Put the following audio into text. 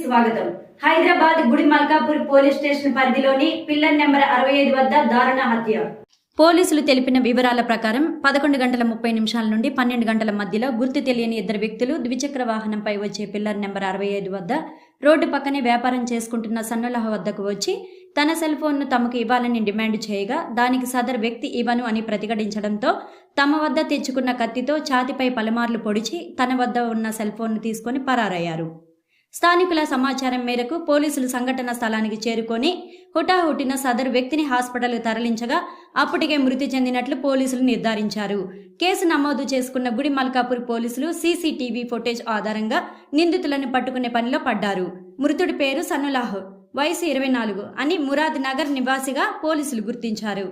స్వాగతం. హైదరాబాద్ గుడి Malkapur police station పరిధిలోని పిల్లర్ నెంబర్ 65 వద్ద దారుణ హత్య. పోలీసులు తెలిపిన వివరాల ప్రకారం 11:30 నుండి 12 గంటల మధ్యలో గుర్తు తెలియని ఇద్దరు వ్యక్తులు ద్విచక్ర వాహనంపై వచ్చే పిల్లర్ నెంబర్ 65 వద్ద రోడ్డు పక్కనే వ్యాపారం చేసుకుంటున్న సన్నులహ వద్దకు వచ్చి తన సెల్ ఫోన్ను తమకు ఇవ్వాలని డిమాండ్ చేయగా దానికి సదరు వ్యక్తి ఇవ్వను అని ప్రతిఘటించడంతో తమ వద్ద తెచ్చుకున్న కత్తితో ఛాతిపై పలుమార్లు పొడిచి తన వద్ద ఉన్న సెల్ ఫోన్ను తీసుకొని పరారయ్యారు. స్థానికుల సమాచారం మేరకు పోలీసులు సంఘటన స్థలానికి చేరుకొని హుటాహుటిన సదరు వ్యక్తిని హాస్పిటల్కు తరలించగా అప్పటికే మృతి చెందినట్లు పోలీసులు నిర్ధారించారు. కేసు నమోదు చేసుకున్న గుడి మల్కాపూర్ పోలీసులు సీసీటీవీ ఫుటేజ్ ఆధారంగా నిందితులను పట్టుకునే పనిలో పడ్డారు. మృతుడి పేరు సన్నులాహ్, వయసు 24 అని మురాద్ నగర్ నివాసిగా పోలీసులు గుర్తించారు.